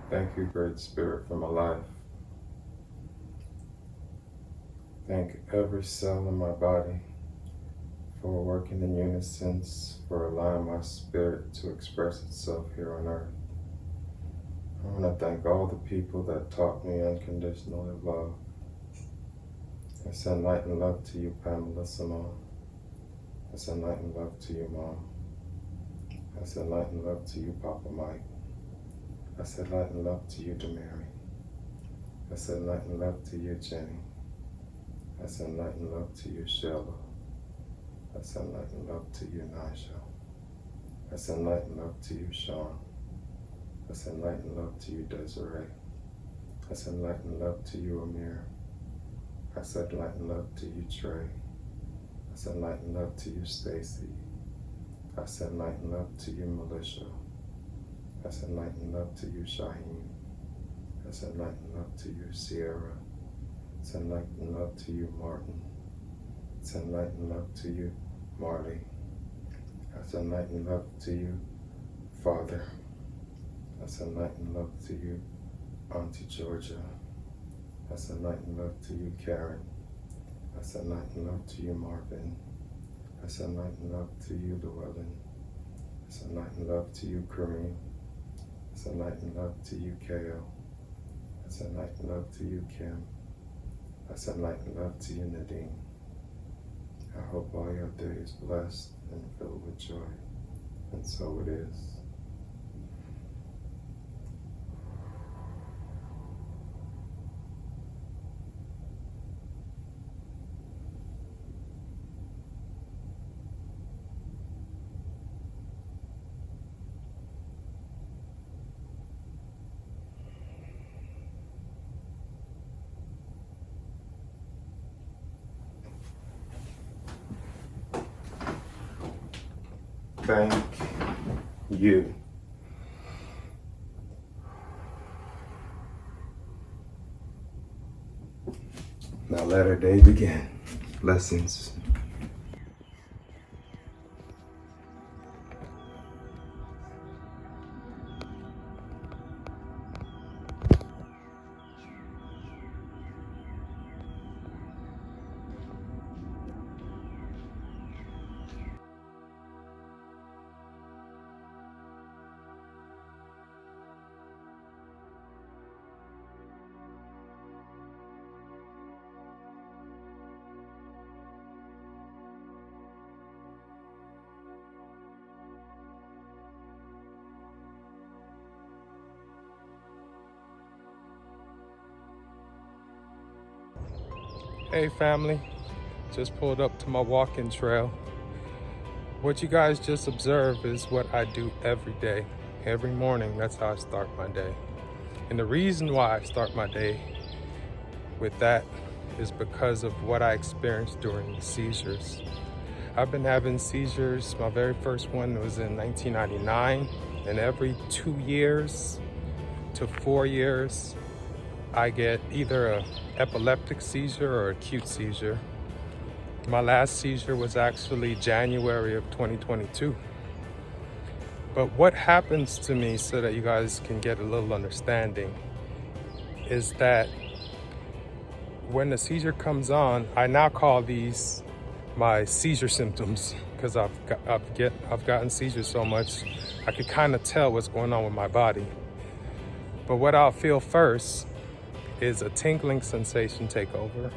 Thank you, Great Spirit, for my life. Thank every cell in my body for working in unison, for allowing my spirit to express itself here on earth. I want to thank all the people that taught me unconditional love. I send light and love to you, Pamela Simone. I send light and love to you, Mom. I send light and love to you, Papa Mike. I send light and love to you, Demary. I send light and love to you, Jenny. I send light and love to you, Sheila. I send light and love to you, Nisha. I send light and love to you, Sean. I send light and love to you, Desiree. I send light and love to you, Amir. I send light and love to you, Trey. I send light and love to you, Stacy. I send light and love to you, Militia. I send light and love to you, Shaheen. I send light and love to you, Sierra. I send light and love to you, Martin. I send light and love to you, Marley. I send light and love to you, Father. I send light and love to you, Auntie Georgia. I send light and love to you, Karen. I send light and love to you, Marvin. I send light and love to you, Llewellyn. I send light and love to you, Kareem. I send light and love to you, Kale. I send light and love to you, Kim. I send light and love to you, Nadine. I hope all your day is blessed and filled with joy, and so it is. Thank you. Now let our day begin. Blessings. Hey family, just pulled up to my walking trail. What you guys just observed is what I do every day. Every morning, that's how I start my day. And the reason why I start my day with that is because of what I experienced during the seizures. I've been having seizures. My very first one was in 1999, and every 2 years to 4 years, I get either an epileptic seizure or acute seizure. My last seizure was actually January of 2022. But what happens to me, so that you guys can get a little understanding, is that when the seizure comes on, I now call these my seizure symptoms, because I've gotten seizures so much, I could kind of tell what's going on with my body. But what I'll feel first is a tingling sensation take over.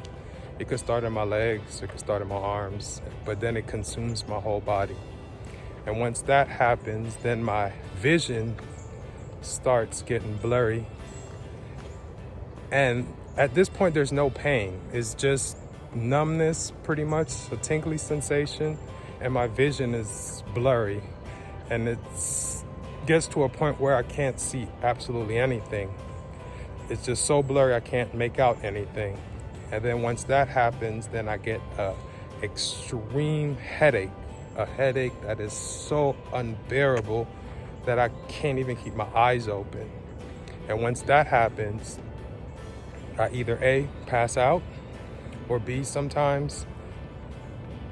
It could start in my legs, it could start in my arms, but then it consumes my whole body. And once that happens, then my vision starts getting blurry. And at this point, there's no pain. It's just numbness, pretty much, a tingly sensation, and my vision is blurry. And it gets to a point where I can't see absolutely anything. It's just so blurry I can't make out anything. And then once that happens, then I get an extreme headache, a headache that is so unbearable that I can't even keep my eyes open. And once that happens, I either A, pass out, or B, sometimes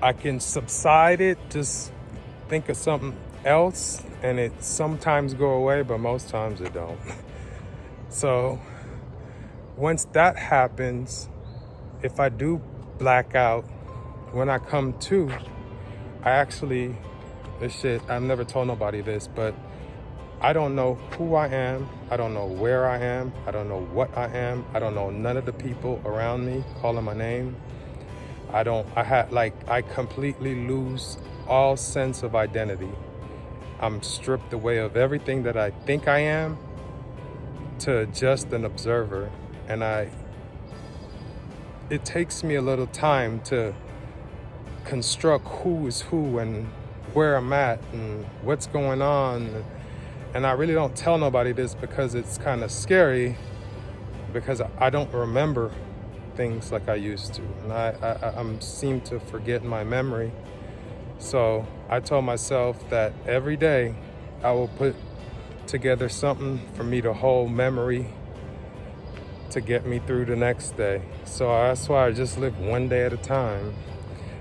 I can subside it, just think of something else, and it sometimes go away, but most times it don't. So once that happens, if I do black out, when I come to, I actually, I've never told nobody this, but I don't know who I am. I don't know where I am. I don't know what I am. I don't know none of the people around me calling my name. I completely lose all sense of identity. I'm stripped away of everything that I think I am to just an observer. And it takes me a little time to construct who is who and where I'm at and what's going on. And I really don't tell nobody this because it's kind of scary, because I don't remember things like I used to. And I seem to forget my memory. So I told myself that every day I will put together something for me to hold memory to get me through the next day. So that's why I just live one day at a time.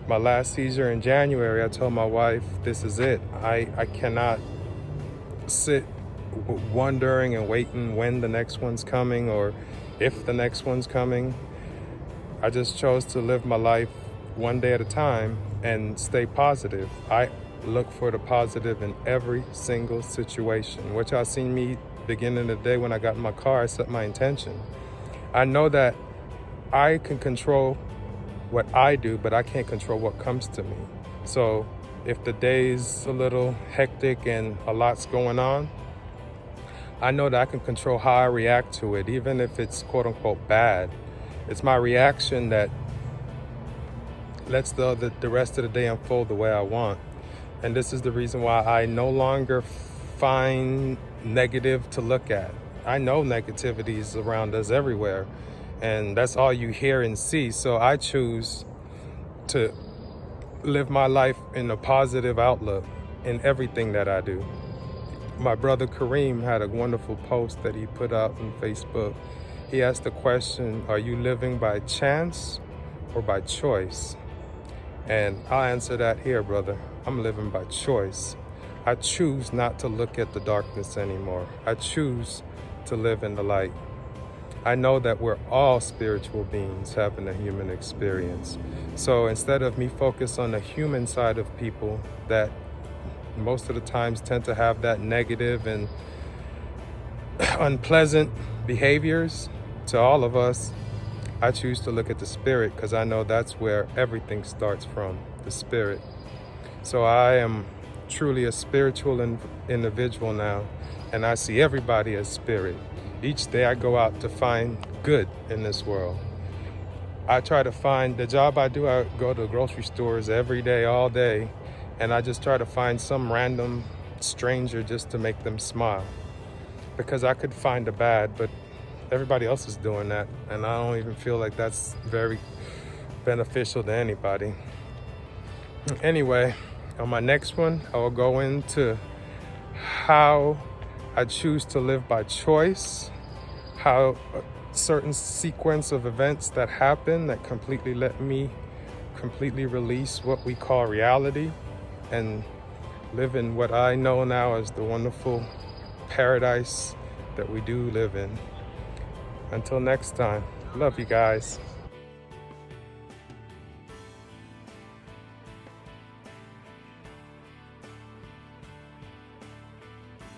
My last seizure in January, I told my wife, this is it. I cannot sit wondering and waiting when the next one's coming or if the next one's coming. I just chose to live my life one day at a time and stay positive. I look for the positive in every single situation, which I seen me beginning of the day when I got in my car. I set my intention. I know that I can control what I do, but I can't control what comes to me. So if the day's a little hectic and a lot's going on, I know that I can control how I react to it, even if it's quote unquote bad. It's my reaction that lets the rest of the day unfold the way I want. And this is the reason why I no longer find negative to look at. I know negativity is around us everywhere, and that's all you hear and see. So I choose to live my life in a positive outlook in everything that I do. My brother Kareem had a wonderful post that he put out on Facebook. He asked the question, are you living by chance or by choice? And I'll answer that here, brother. I'm living by choice. I choose not to look at the darkness anymore. I choose to live in the light. I know that we're all spiritual beings having a human experience. So instead of me focus on the human side of people that most of the times tend to have that negative and unpleasant behaviors to all of us, I choose to look at the spirit, because I know that's where everything starts from, the spirit. So I am truly a spiritual individual now, and I see everybody as spirit. Each day I go out to find good in this world. I try to find the job I do. I go to grocery stores every day, all day, and I just try to find some random stranger just to make them smile, because I could find the bad, but everybody else is doing that, and I don't even feel like that's very beneficial to anybody. Anyway, on my next one, I will go into how I choose to live by choice, how a certain sequence of events that happen that completely let me completely release what we call reality and live in what I know now as the wonderful paradise that we do live in. Until next time, love you guys.